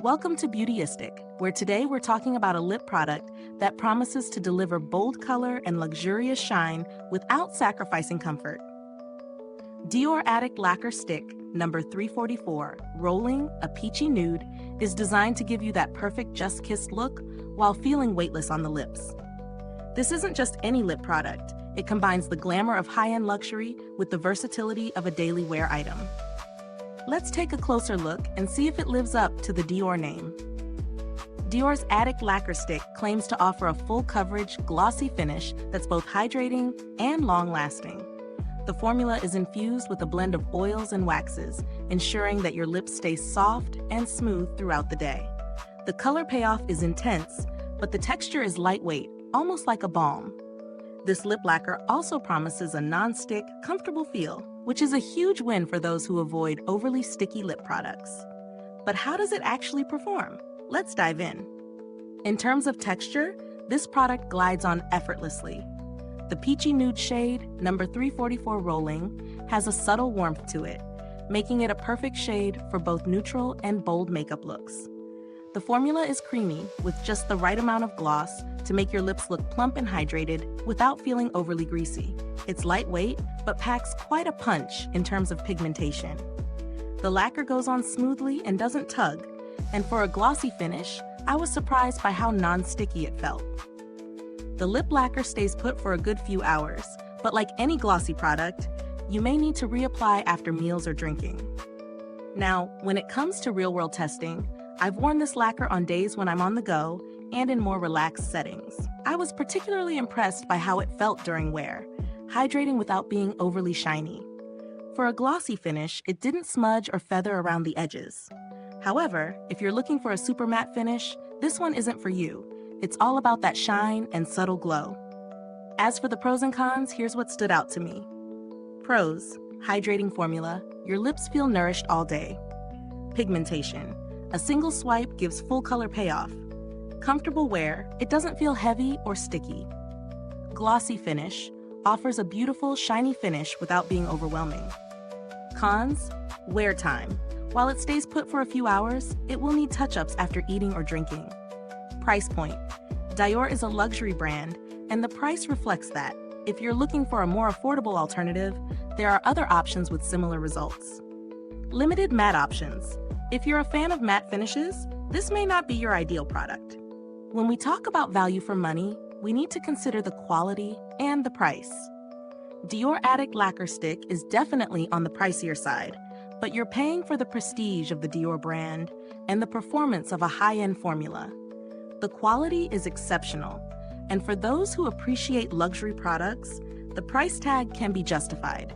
Welcome to Beautyistic, where today we're talking about a lip product that promises to deliver bold color and luxurious shine without sacrificing comfort. Dior Addict Lacquer Stick, number 344, Rolling a Peachy Nude, is designed to give you that perfect just-kissed look while feeling weightless on the lips. This isn't just any lip product. It combines the glamour of high-end luxury with the versatility of a daily wear item. Let's take a closer look and see if it lives up to the Dior name. Dior's Addict Lacquer Stick claims to offer a full-coverage, glossy finish that's both hydrating and long-lasting. The formula is infused with a blend of oils and waxes, ensuring that your lips stay soft and smooth throughout the day. The color payoff is intense, but the texture is lightweight, almost like a balm. This lip lacquer also promises a non-stick, comfortable feel, which is a huge win for those who avoid overly sticky lip products. But how does it actually perform? Let's dive in. In terms of texture, this product glides on effortlessly. The Peachy Nude shade, number 344 Rolling, has a subtle warmth to it, making it a perfect shade for both neutral and bold makeup looks. The formula is creamy, with just the right amount of gloss to make your lips look plump and hydrated without feeling overly greasy. It's lightweight, but packs quite a punch in terms of pigmentation. The lacquer goes on smoothly and doesn't tug, and for a glossy finish, I was surprised by how non-sticky it felt. The lip lacquer stays put for a good few hours, but like any glossy product, you may need to reapply after meals or drinking. Now, when it comes to real-world testing, I've worn this lacquer on days when I'm on the go and in more relaxed settings. I was particularly impressed by how it felt during wear, hydrating without being overly shiny. For a glossy finish, it didn't smudge or feather around the edges. However, if you're looking for a super matte finish, this one isn't for you. It's all about that shine and subtle glow. As for the pros and cons, here's what stood out to me. Pros: hydrating formula, your lips feel nourished all day. Pigmentation: a single swipe gives full color payoff. Comfortable wear, it doesn't feel heavy or sticky. Glossy finish, offers a beautiful, shiny finish without being overwhelming. Cons: wear time. While it stays put for a few hours, it will need touch-ups after eating or drinking. Price point: Dior is a luxury brand, and the price reflects that. If you're looking for a more affordable alternative, there are other options with similar results. Limited matte options. If you're a fan of matte finishes, this may not be your ideal product. When we talk about value for money, we need to consider the quality and the price. Dior Addict Lacquer Stick is definitely on the pricier side, but you're paying for the prestige of the Dior brand and the performance of a high-end formula. The quality is exceptional, and for those who appreciate luxury products, the price tag can be justified.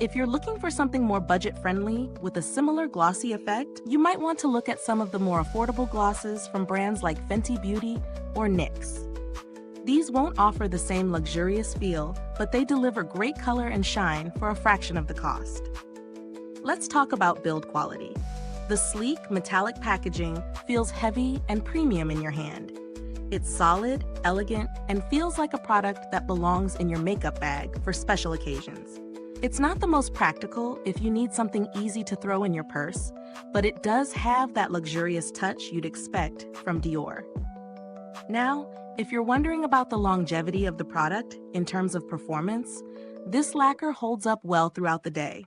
If you're looking for something more budget-friendly with a similar glossy effect, you might want to look at some of the more affordable glosses from brands like Fenty Beauty or NYX. These won't offer the same luxurious feel, but they deliver great color and shine for a fraction of the cost. Let's talk about build quality. The sleek, metallic packaging feels heavy and premium in your hand. It's solid, elegant, and feels like a product that belongs in your makeup bag for special occasions. It's not the most practical if you need something easy to throw in your purse, but it does have that luxurious touch you'd expect from Dior. Now, if you're wondering about the longevity of the product in terms of performance, this lacquer holds up well throughout the day.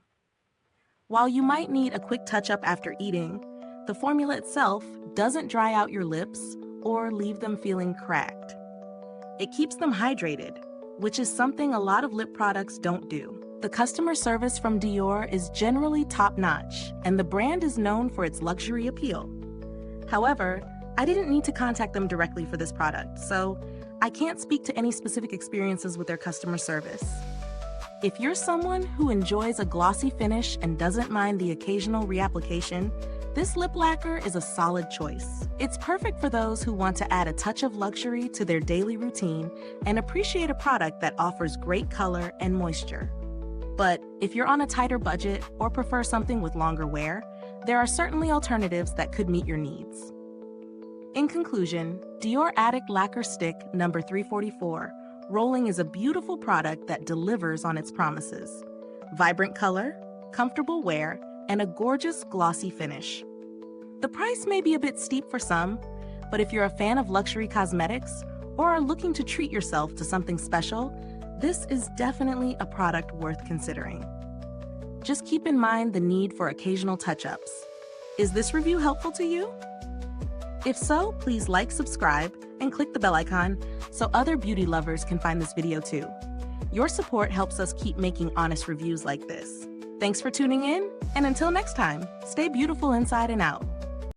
While you might need a quick touch-up after eating, the formula itself doesn't dry out your lips or leave them feeling cracked. It keeps them hydrated, which is something a lot of lip products don't do. The customer service from Dior is generally top-notch, and the brand is known for its luxury appeal. However, I didn't need to contact them directly for this product, so I can't speak to any specific experiences with their customer service. If you're someone who enjoys a glossy finish and doesn't mind the occasional reapplication, this lip lacquer is a solid choice. It's perfect for those who want to add a touch of luxury to their daily routine and appreciate a product that offers great color and moisture. But if you're on a tighter budget or prefer something with longer wear, there are certainly alternatives that could meet your needs. In conclusion, Dior Addict Lacquer Stick number 344 Rolling is a beautiful product that delivers on its promises. Vibrant color, comfortable wear, and a gorgeous glossy finish. The price may be a bit steep for some, but if you're a fan of luxury cosmetics or are looking to treat yourself to something special, this is definitely a product worth considering. Just keep in mind the need for occasional touch-ups. Is this review helpful to you? If so, please like, subscribe, and click the bell icon so other beauty lovers can find this video too. Your support helps us keep making honest reviews like this. Thanks for tuning in, and until next time, stay beautiful inside and out.